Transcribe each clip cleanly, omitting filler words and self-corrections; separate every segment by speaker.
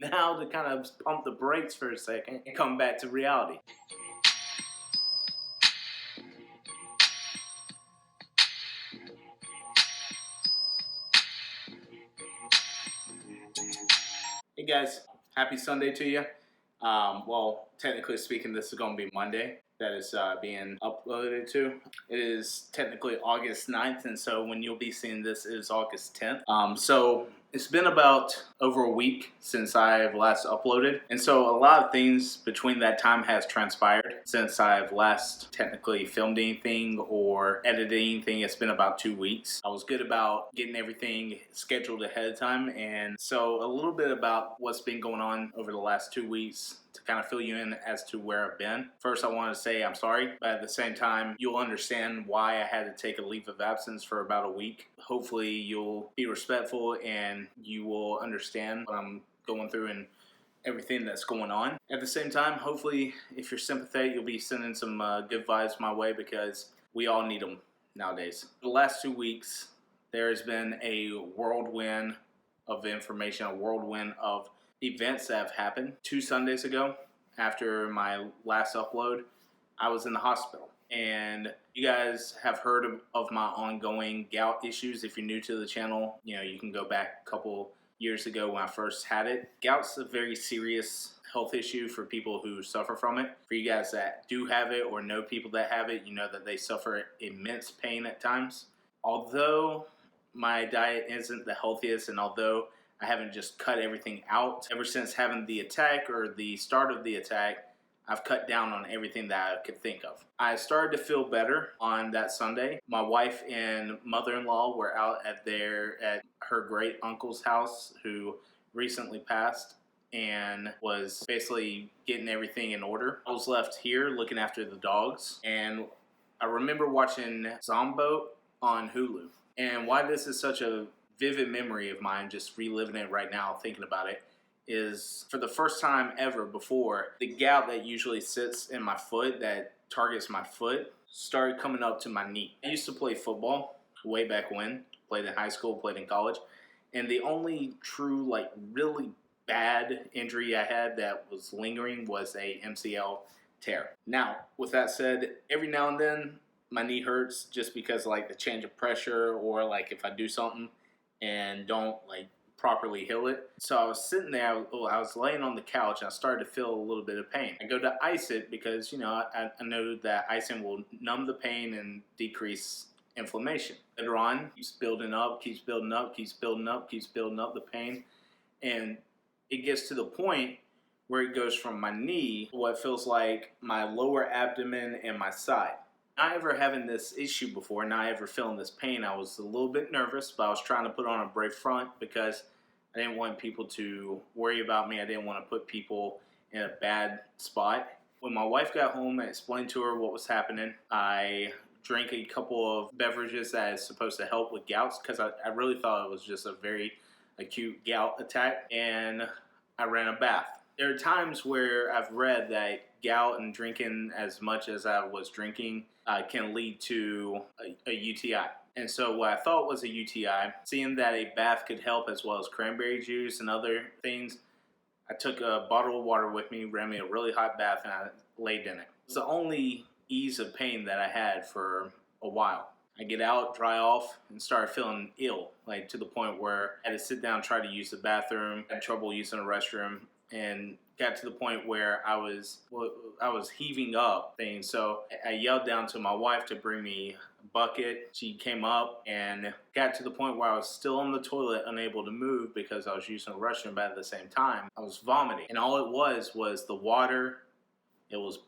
Speaker 1: Now to kind of pump the brakes for a second and come back to reality. Hey guys, happy Sunday to you. Well, technically speaking, this is going to be Monday that is being uploaded to. It is technically August 9th, and so when you'll be seeing this is August 10th. So it's been about over a week since I've last uploaded, and so a lot of things between that time has transpired since I've last technically filmed anything or edited anything. It's been about 2 weeks. I was good about getting everything scheduled ahead of time, and so a little bit about what's been going on over the last 2 weeks to kind of fill you in as to where I've been. First, I want to say I'm sorry, but at the same time, you'll understand why I had to take a leave of absence for about a week. Hopefully, you'll be respectful and you will understand what I'm going through and everything that's going on. At the same time, hopefully, if you're sympathetic, you'll be sending some good vibes my way because we all need them nowadays. The last 2 weeks, there has been a whirlwind of information, a whirlwind of events that have happened. 2 Sundays ago, after my last upload, I was in the hospital. And you guys have heard of my ongoing gout issues. If you're new to the channel, you can go back a couple years ago when I first had it. Gout's a very serious health issue for people who suffer from it. For you guys that do have it or know people that have it, you know that they suffer immense pain at times. Although my diet isn't the healthiest, and although I haven't just cut everything out. Ever since having the attack or the start of the attack, I've cut down on everything that I could think of. I started to feel better on that Sunday. My wife and mother-in-law were out at her great uncle's house who recently passed and was basically getting everything in order. I was left here looking after the dogs, and I remember watching Zombo on Hulu. And why this is such a vivid memory of mine, just reliving it right now, thinking about it, is for the first time ever before, the gout that usually sits in my foot, that targets my foot, started coming up to my knee. I used to play football way back when, played in high school, played in college, and the only true, really bad injury I had that was lingering was a MCL tear. Now, with that said, every now and then, my knee hurts just because the change of pressure or if I do something and don't properly heal it. So I was sitting there, I was laying on the couch and I started to feel a little bit of pain. I go to ice it because, I know that icing will numb the pain and decrease inflammation. Later on, keeps building up, keeps building up, keeps building up, keeps building up the pain. And it gets to the point where it goes from my knee to what feels like my lower abdomen and my side. Not ever having this issue before, not ever feeling this pain, I was a little bit nervous, but I was trying to put on a brave front because I didn't want people to worry about me. I didn't want to put people in a bad spot. When my wife got home, I explained to her what was happening. I drank a couple of beverages that is supposed to help with gouts because I really thought it was just a very acute gout attack, and I ran a bath. There are times where I've read that gout and drinking as much as I was drinking can lead to a UTI. And so what I thought was a UTI, seeing that a bath could help as well as cranberry juice and other things, I took a bottle of water with me, ran me a really hot bath, and I laid in it. It's the only ease of pain that I had for a while. I get out, dry off, and started feeling ill, to the point where I had to sit down, try to use the bathroom, had trouble using the restroom, and got to the point where I was heaving up things. So I yelled down to my wife to bring me a bucket. She came up and got to the point where I was still on the toilet, unable to move because I was using the restroom, but at the same time, I was vomiting. And all it was the water, it was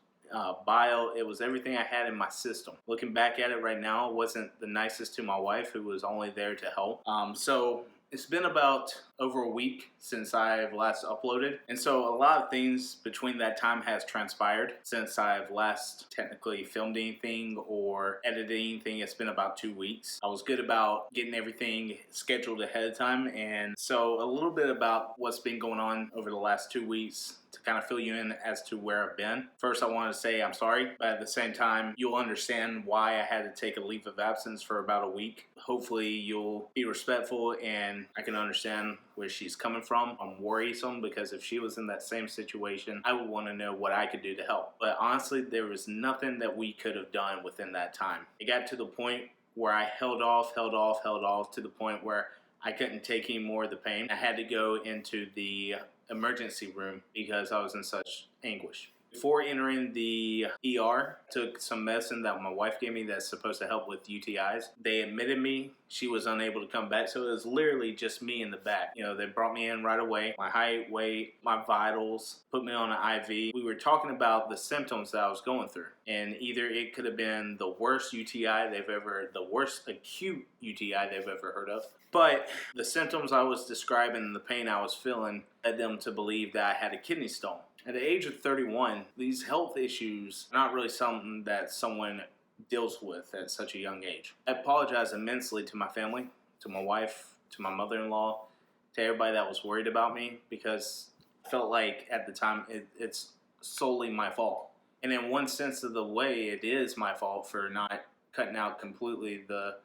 Speaker 1: bile, it was everything I had in my system. Looking back at it right now, it wasn't the nicest to my wife, who was only there to help. So it's been about over a week since I've last uploaded, and so a lot of things between that time has transpired since I've last technically filmed anything or edited anything. It's been about 2 weeks. I was good about getting everything scheduled ahead of time, and so a little bit about what's been going on over the last 2 weeks to kind of fill you in as to where I've been. First, I want to say I'm sorry, but at the same time, you'll understand why I had to take a leave of absence for about a week. Hopefully, you'll be respectful and and I can understand where she's coming from. I'm worrisome because if she was in that same situation, I would want to know what I could do to help. But honestly, there was nothing that we could have done within that time. It got to the point where I held off to the point where I couldn't take any more of the pain. I had to go into the emergency room because I was in such anguish. Before entering the ER, took some medicine that my wife gave me that's supposed to help with UTIs. They admitted me. She was unable to come back, so it was literally just me in the back. You know, they brought me in right away. My height, weight, my vitals, put me on an IV. We were talking about the symptoms that I was going through, and either it could have been the worst the worst acute UTI they've ever heard of. But the symptoms I was describing and the pain I was feeling led them to believe that I had a kidney stone. At the age of 31, these health issues are not really something that someone deals with at such a young age. I apologize immensely to my family, to my wife, to my mother-in-law, to everybody that was worried about me, because I felt like at the time it's solely my fault. And in one sense of the way, it is my fault for not cutting out completely the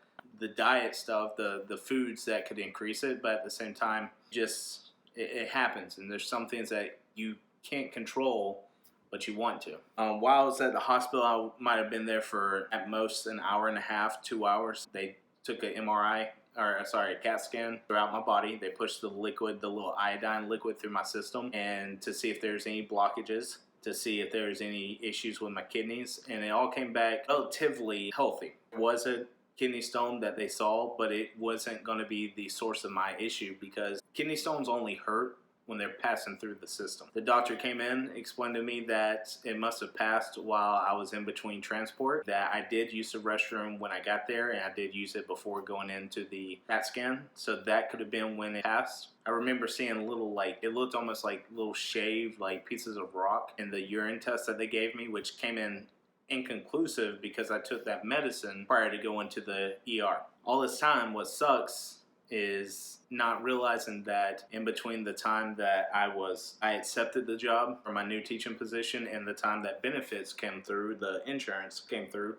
Speaker 1: diet stuff, the foods that could increase it, but at the same time, just it happens, and there's some things that you can't control, but you want to. While I was at the hospital, I might have been there for at most an hour and a half, 2 hours. They took a CAT scan throughout my body. They pushed the little iodine liquid through my system, and to see if there's any blockages, to see if there's any issues with my kidneys, and it all came back relatively healthy. It was a kidney stone that they saw, but it wasn't going to be the source of my issue because kidney stones only hurt when they're passing through the system. The doctor came in, explained to me that it must have passed while I was in between transport, that I did use the restroom when I got there, and I did use it before going into the CAT scan, so that could have been when it passed. I remember seeing little, it looked almost like little shaved, pieces of rock in the urine test that they gave me, which came in inconclusive because I took that medicine prior to going to the ER. All this time, what sucks is not realizing that in between the time that I accepted the job for my new teaching position and the time that benefits came through, the insurance came through,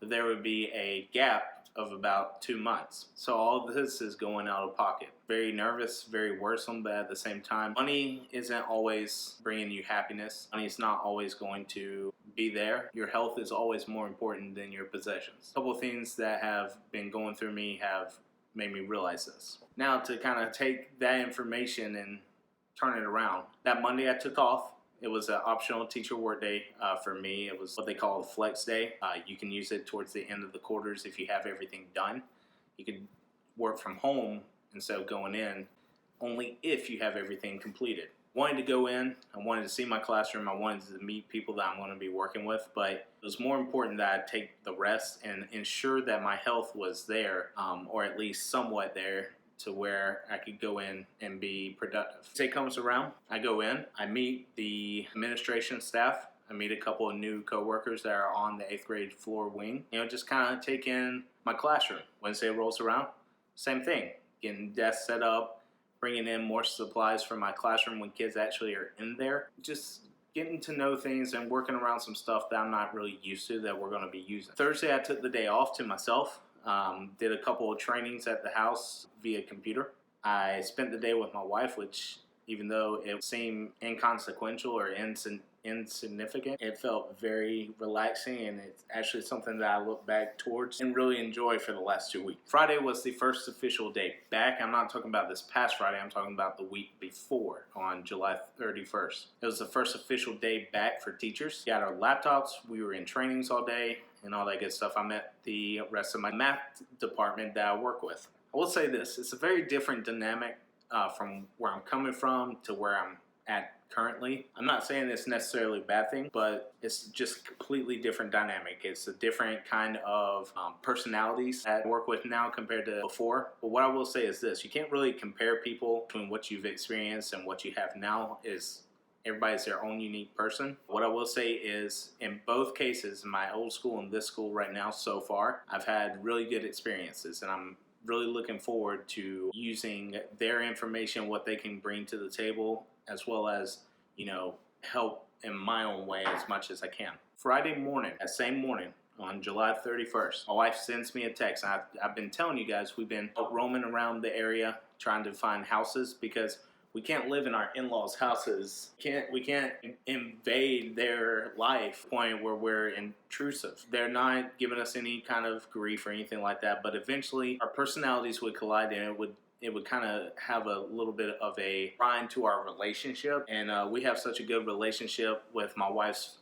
Speaker 1: there would be a gap of about 2 months. So all of this is going out of pocket. Very nervous, very worrisome, but at the same time, money isn't always bringing you happiness. Money is not always going to be there. Your health is always more important than your possessions. A couple of things that have been going through me have made me realize this. Now, to kind of take that information and turn it around. That Monday I took off. It was an optional teacher work day for me. It was what they call a flex day. You can use it towards the end of the quarters if you have everything done. You can work from home instead of going in, only if you have everything completed. Wanted to go in, I wanted to see my classroom, I wanted to meet people that I'm going to be working with, but it was more important that I take the rest and ensure that my health was there, or at least somewhat there, to where I could go in and be productive. Day comes around, I go in, I meet the administration staff, I meet a couple of new coworkers that are on the 8th grade floor wing, just kind of take in my classroom. Wednesday rolls around, same thing, getting desks set up, bringing in more supplies for my classroom when kids actually are in there. Just getting to know things and working around some stuff that I'm not really used to that we're going to be using. Thursday, I took the day off to myself. Did a couple of trainings at the house via computer. I spent the day with my wife, which even though it seemed inconsequential or insignificant, it felt very relaxing, and it's actually something that I look back towards and really enjoy for the last 2 weeks. Friday was the first official day back. I'm not talking about this past Friday, I'm talking about the week before, on July 31st. It was the first official day back for teachers. We got our laptops, we were in trainings all day, and all that good stuff. I met the rest of my math department that I work with. I will say this, it's a very different dynamic from where I'm coming from to where I'm at currently. I'm not saying it's necessarily a bad thing, but it's just a completely different dynamic. It's a different kind of personalities that I work with now compared to before. But what I will say is this, you can't really compare people between what you've experienced and what you have now. Is everybody's their own unique person. What I will say is, in both cases, my old school and this school right now so far, I've had really good experiences, and I'm really looking forward to using their information, what they can bring to the table, as well as, help in my own way as much as I can. Friday morning, that same morning, on July 31st, my wife sends me a text. I've been telling you guys, we've been roaming around the area, trying to find houses because we can't live in our in-laws' houses. We can't invade their life to the point where we're intrusive. They're not giving us any kind of grief or anything like that, but eventually our personalities would collide and it would kind of have a little bit of a grind to our relationship. And we have such a good relationship with my wife's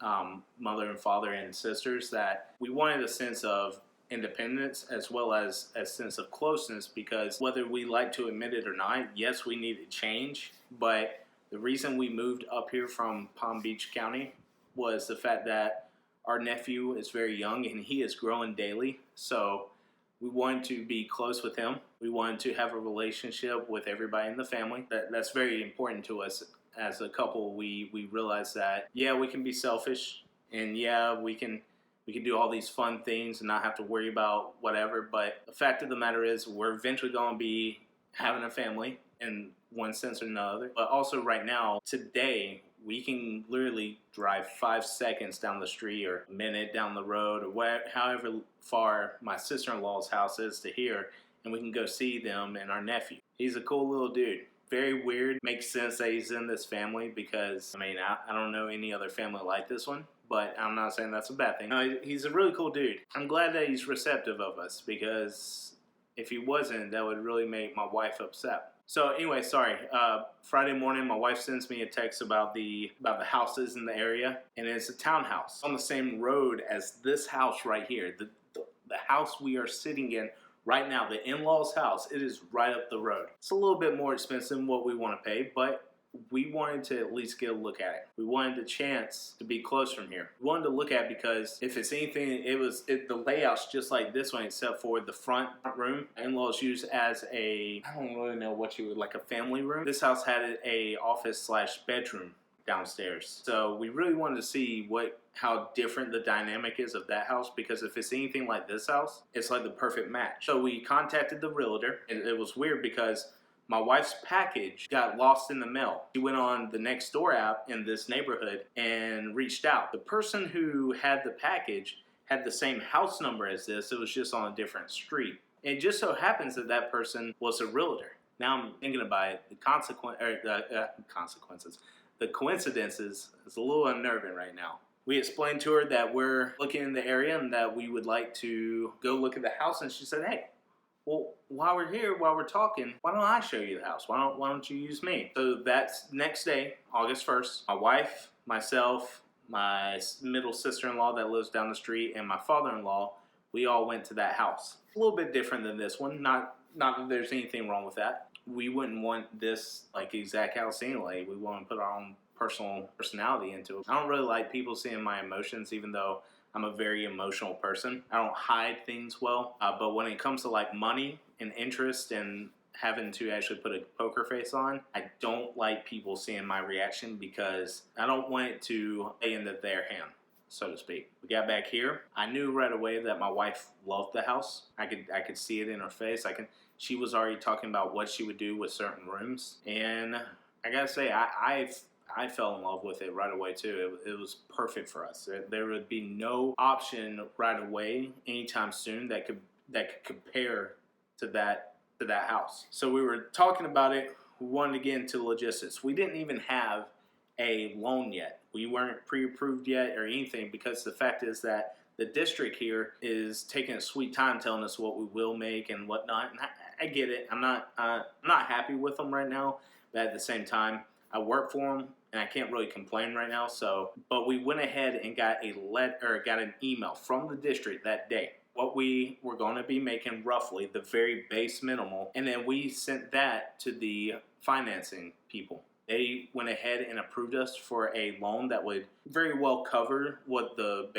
Speaker 1: mother and father and sisters that we wanted a sense of independence as well as a sense of closeness, because whether we like to admit it or not, yes, we needed change, but the reason we moved up here from Palm Beach County was the fact that our nephew is very young and he is growing daily. So we wanted to be close with him. We wanted to have a relationship with everybody in the family. That's very important to us as a couple. We realized that, yeah, we can be selfish, and yeah, we can do all these fun things and not have to worry about whatever. But the fact of the matter is we're eventually going to be having a family in one sense or another. But also right now, today, we can literally drive 5 seconds down the street or a minute down the road or however far my sister-in-law's house is to here, and we can go see them and our nephew. He's a cool little dude. Very weird. Makes sense that he's in this family because, I mean, I don't know any other family like this one, but I'm not saying that's a bad thing. No, he's a really cool dude. I'm glad that he's receptive of us, because if he wasn't, that would really make my wife upset. So anyway, sorry. Friday morning, my wife sends me a text about the houses in the area, and it's a townhouse on the same road as this house right here. The house we are sitting in right now, the in-laws' house, it is right up the road. It's a little bit more expensive than what we want to pay, but we wanted to at least get a look at it. We wanted the chance to be close from here. We wanted to look at it because if it's anything, the layout's just like this one, except for the front room. In-laws use as I don't really know what you would, like a family room. This house had a office/bedroom downstairs. So we really wanted to see how different the dynamic is of that house, because if it's anything like this house, it's like the perfect match. So we contacted the realtor, and it was weird because my wife's package got lost in the mail. She went on the Nextdoor app in this neighborhood and reached out. The person who had the package had the same house number as this. It was just on a different street. It just so happens that that person was a realtor. Now I'm thinking about it, the coincidences is a little unnerving right now. We explained to her that we're looking in the area and that we would like to go look at the house, and she said, hey, well, while we're here, while we're talking, why don't I show you the house? Why don't you use me? So that's next day, August 1st. My wife, myself, my middle sister-in-law that lives down the street, and my father-in-law, we all went to that house. A little bit different than this one. Not that there's anything wrong with that. We wouldn't want this like exact house anyway. We want to put our own personal personality into it. I don't really like people seeing my emotions, even though I'm a very emotional person. I don't hide things well, but when it comes to like money and interest and having to actually put a poker face on, I don't like people seeing my reaction because I don't want it to play into their hand, so to speak. We got back here. I knew right away that my wife loved the house. I could see it in her face. She was already talking about what she would do with certain rooms, and I gotta say, I fell in love with it right away too. It was perfect for us. There would be no option right away anytime soon that could compare to that house. So we were talking about it. We wanted to get into logistics. We didn't even have a loan yet. We weren't pre-approved yet or anything, because the fact is that the district here is taking a sweet time telling us what we will make and whatnot. And I get it. I'm not happy with them right now, but at the same time, I work for them and I can't really complain right now. So, but we went ahead and got an email from the district that day, what we were going to be making roughly, the very base minimal, and then we sent that to the financing people. They went ahead and approved us for a loan that would very well cover what the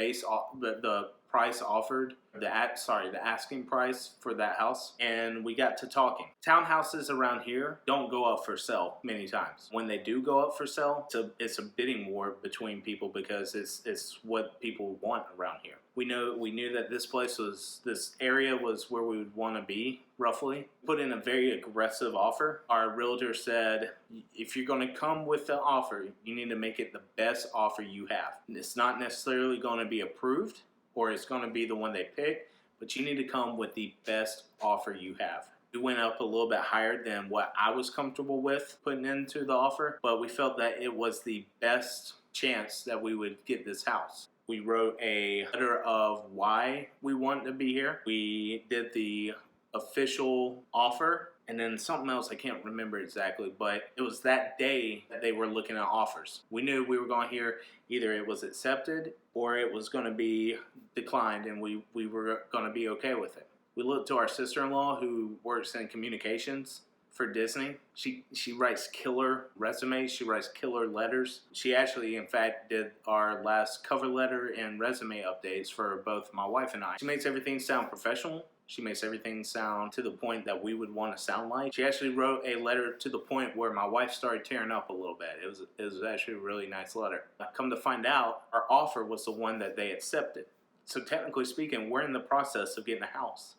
Speaker 1: price offered, the asking price for that house, and we got to talking. Townhouses around here don't go up for sale many times. When they do go up for sale, it's a bidding war between people because it's what people want around here. We knew that this area was where we would want to be, roughly. Put in a very aggressive offer. Our realtor said, if you're going to come with the offer, you need to make it the best offer you have. It's not necessarily going to be approved, or it's going to be the one they pick, but you need to come with the best offer you have. We went up a little bit higher than what I was comfortable with putting into the offer, but we felt that it was the best chance that we would get this house. We wrote a letter of why we wanted to be here. We did the official offer, and then something else I can't remember exactly, but it was that day that they were looking at offers. We knew we were going to hear either it was accepted or it was going to be declined, and we were going to be okay with it. We looked to our sister-in-law who works in communications for Disney. She writes killer resumes. She writes killer letters. She actually, in fact, did our last cover letter and resume updates for both my wife and I. She makes everything sound professional. She makes everything sound to the point that we would want to sound like. She actually wrote a letter to the point where my wife started tearing up a little bit. It was actually a really nice letter. Come to find out, our offer was the one that they accepted. So technically speaking, we're in the process of getting a house.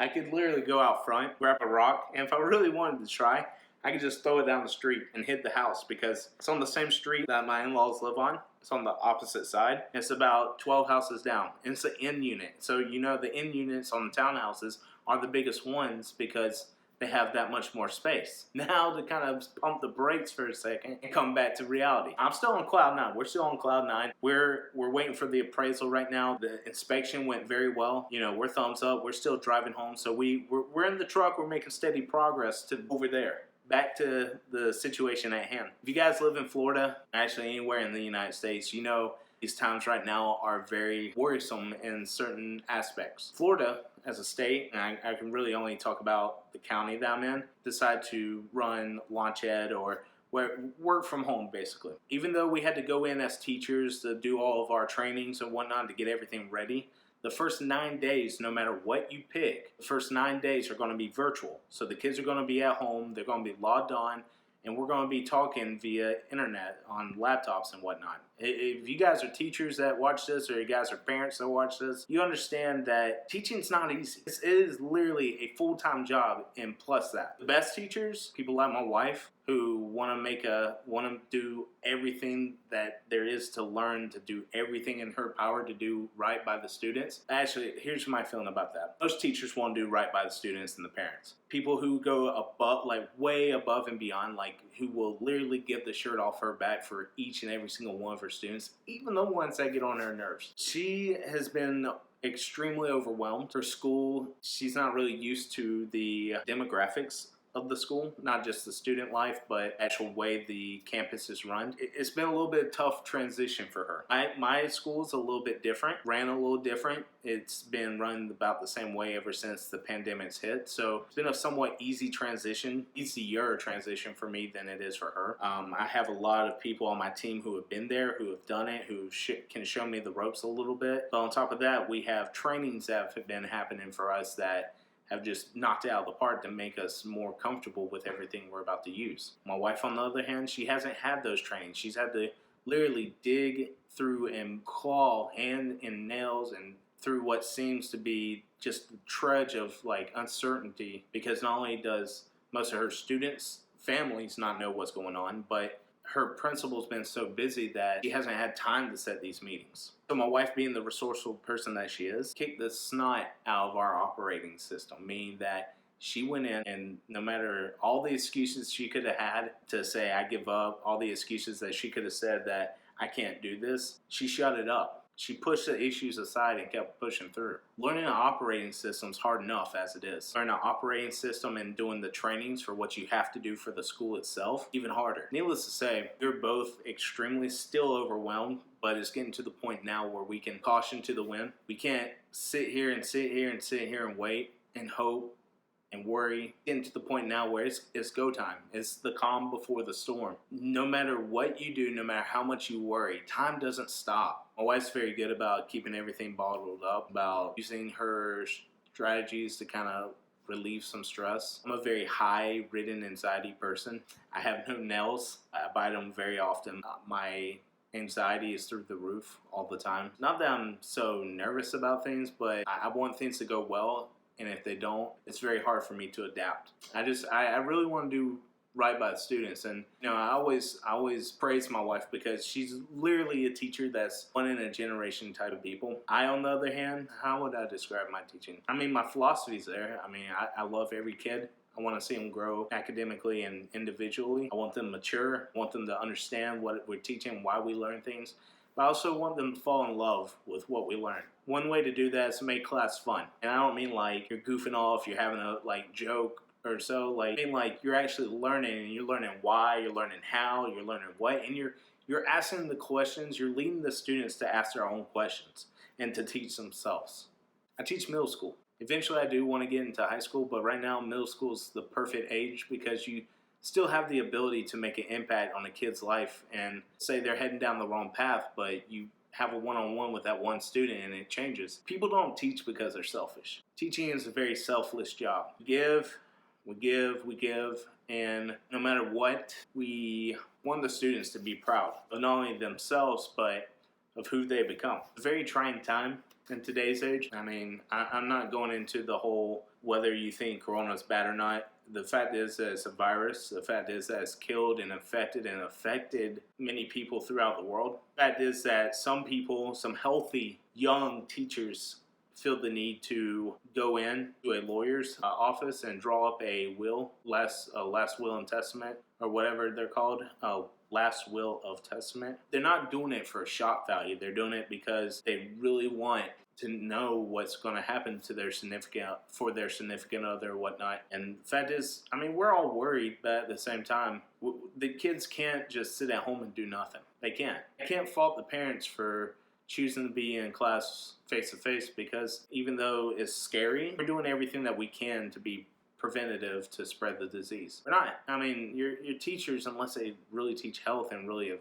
Speaker 1: I could literally go out front, grab a rock, and if I really wanted to try, I could just throw it down the street and hit the house because it's on the same street that my in-laws live on. It's on the opposite side. It's about 12 houses down. And it's an end unit. So you know the end units on the townhouses are the biggest ones because they have that much more space. Now to kind of pump the brakes for a second and come back to reality. I'm still on cloud nine. We're still on cloud nine. We're waiting for the appraisal right now. The inspection went very well. You know, we're thumbs up. We're still driving home. So we're in the truck. We're making steady progress to over there. Back to the situation at hand. If you guys live in Florida, actually anywhere in the United States, you know these times right now are very worrisome in certain aspects. Florida, as a state, and I can really only talk about the county that I'm in, decide to run launch ed or work from home, basically. Even though we had to go in as teachers to do all of our trainings and whatnot to get everything ready, the first 9 days, no matter what you pick, the first 9 days are going to be virtual. So the kids are going to be at home, they're going to be logged on, and we're going to be talking via internet on laptops and whatnot. If you guys are teachers that watch this, or you guys are parents that watch this, you understand that teaching's not easy. It is literally a full-time job, and plus that. The best teachers, people like my wife, who want to do everything that there is to learn, to do everything in her power to do right by the students. Actually, here's my feeling about that. Most teachers want to do right by the students and the parents. People who go above, like way above and beyond, like who will literally give the shirt off her back for each and every single one of her students, even the ones that get on her nerves. She has been extremely overwhelmed. Her school, she's not really used to the demographics of the school, not just the student life, but actual way the campus is run. It's been a little bit tough transition for her. My school is a little bit different, ran a little different. It's been run about the same way ever since the pandemic's hit. So it's been a somewhat easier transition for me than it is for her. I have a lot of people on my team who have been there, who have done it, who can show me the ropes a little bit. But on top of that, we have trainings that have been happening for us that have just knocked it out of the park to make us more comfortable with everything we're about to use. My wife, on the other hand, she hasn't had those trainings. She's had to literally dig through and claw hand and nails and through what seems to be just the trudge of like uncertainty, because not only does most of her students' families not know what's going on, but her principal's been so busy that she hasn't had time to set these meetings. So my wife, being the resourceful person that she is, kicked the snot out of our operating system, meaning that she went in and no matter all the excuses she could have had to say, I give up, all the excuses that she could have said that I can't do this, she shut it up. She pushed the issues aside and kept pushing through. Learning an operating system is hard enough as it is. Learning an operating system and doing the trainings for what you have to do for the school itself, even harder. Needless to say, we're both extremely still overwhelmed, but it's getting to the point now where we can caution to the wind. We can't sit here and wait and hope and worry. Getting to the point now where it's go time. It's the calm before the storm. No matter what you do, no matter how much you worry, time doesn't stop. My wife's very good about keeping everything bottled up, about using her strategies to kind of relieve some stress. I'm a very high-ridden anxiety person. I have no nails. I bite them very often. My anxiety is through the roof all the time. Not that I'm so nervous about things, but I want things to go well. And if they don't, it's very hard for me to adapt. I really want to do right by the students. And I always praise my wife because she's literally a teacher that's one in a generation type of people. I, on the other hand, how would I describe my teaching? I mean, my philosophy's there. I mean, I love every kid. I want to see them grow academically and individually. I want them to mature. I want them to understand what we're teaching, why we learn things. But I also want them to fall in love with what we learn. One way to do that is to make class fun. And I don't mean like you're goofing off, you're having a like joke or so. Like, I mean like you're actually learning, and you're learning why, you're learning how, you're learning what, and you're asking the questions, you're leading the students to ask their own questions and to teach themselves. I teach middle school. Eventually I do want to get into high school, but right now middle school is the perfect age because you still have the ability to make an impact on a kid's life, and say they're heading down the wrong path, but you have a one-on-one with that one student and it changes. People don't teach because they're selfish. Teaching is a very selfless job. We give, we give, and no matter what, we want the students to be proud of not only themselves, but of who they become. It's a very trying time in today's age. I mean, I'm not going into the whole whether you think Corona is bad or not. The fact is that it's a virus. The fact is that it's killed and affected many people throughout the world. The fact is that some people, some healthy young teachers, feel the need to go in to a lawyer's office and draw up a will, last will and testament, or whatever they're called, last will of testament. They're not doing it for shock value. They're doing it because they really want to know what's going to happen to their significant other or whatnot. And the fact is, I mean, we're all worried, but at the same time, the kids can't just sit at home and do nothing. They can't. I can't fault the parents for choosing to be in class face-to-face, because even though it's scary, we're doing everything that we can to be preventative to spread the disease. We're not. I mean, your teachers, unless they really teach health and really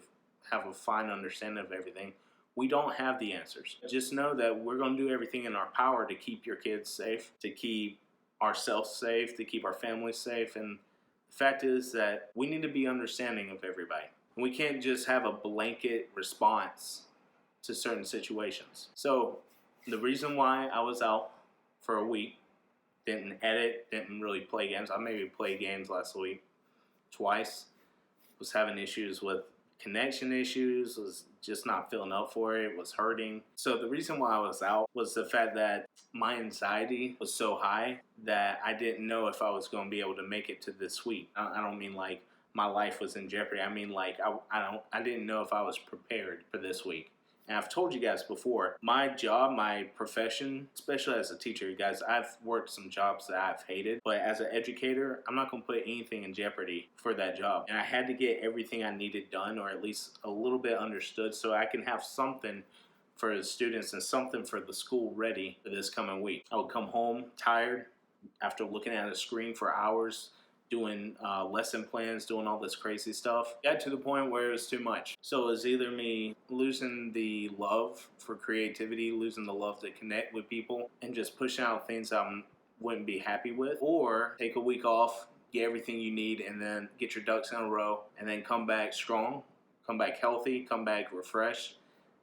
Speaker 1: have a fine understanding of everything, we don't have the answers. Just know that we're going to do everything in our power to keep your kids safe, to keep ourselves safe, to keep our families safe. And the fact is that we need to be understanding of everybody. And we can't just have a blanket response to certain situations. So the reason why I was out for a week, didn't edit, didn't really play games. I maybe played games last week twice. Was having issues with connection issues, was just not feeling up for it, was hurting. So the reason why I was out was the fact that my anxiety was so high that I didn't know if I was going to be able to make it to this week. I don't mean like my life was in jeopardy. I mean like I didn't know if I was prepared for this week. And I've told you guys before, my job, my profession, especially as a teacher, you guys, I've worked some jobs that I've hated, but as an educator, I'm not going to put anything in jeopardy for that job. And I had to get everything I needed done, or at least a little bit understood, so I can have something for the students and something for the school ready for this coming week. I would come home tired after looking at a screen for hours, doing lesson plans, doing all this crazy stuff. Got to the point where it was too much. So it was either me losing the love for creativity, losing the love to connect with people, and just pushing out things I wouldn't be happy with, or take a week off, get everything you need, and then get your ducks in a row, and then come back strong, come back healthy, come back refreshed,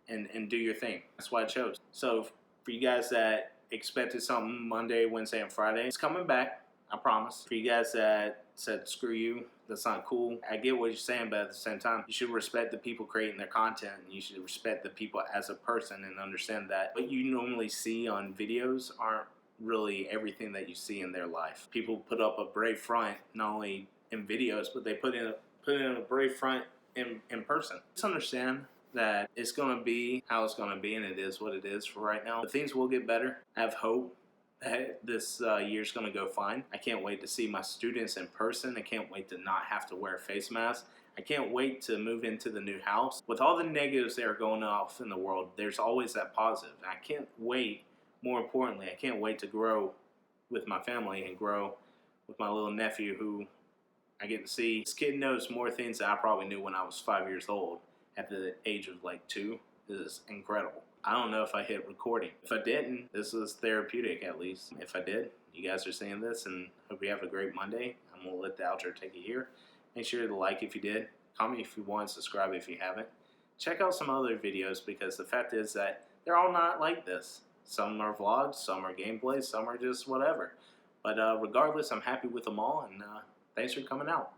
Speaker 1: and do your thing. That's what I chose. So for you guys that expected something Monday, Wednesday, and Friday, it's coming back. I promise. For you guys that said, screw you, that's not cool, I get what you're saying, but at the same time, you should respect the people creating their content, and you should respect the people as a person and understand that what you normally see on videos aren't really everything that you see in their life. People put up a brave front, not only in videos, but they put in a brave front in person. Just understand that it's going to be how it's going to be, and it is what it is for right now. But things will get better. I have hope that this year's going to go fine. I can't wait to see my students in person. I can't wait to not have to wear a face mask. I can't wait to move into the new house. With all the negatives that are going off in the world, there's always that positive. And I can't wait, more importantly, I can't wait to grow with my family and grow with my little nephew, who I get to see. This kid knows more things than I probably knew when I was 5 years old at the age of like 2. This is incredible. I don't know if I hit recording. If I didn't, this was therapeutic at least. If I did, you guys are seeing this, and hope you have a great Monday. I'm going to let the outro take it here. Make sure to like if you did, comment if you want, subscribe if you haven't. Check out some other videos, because the fact is that they're all not like this. Some are vlogs, some are gameplays, some are just whatever. But regardless, I'm happy with them all, and thanks for coming out.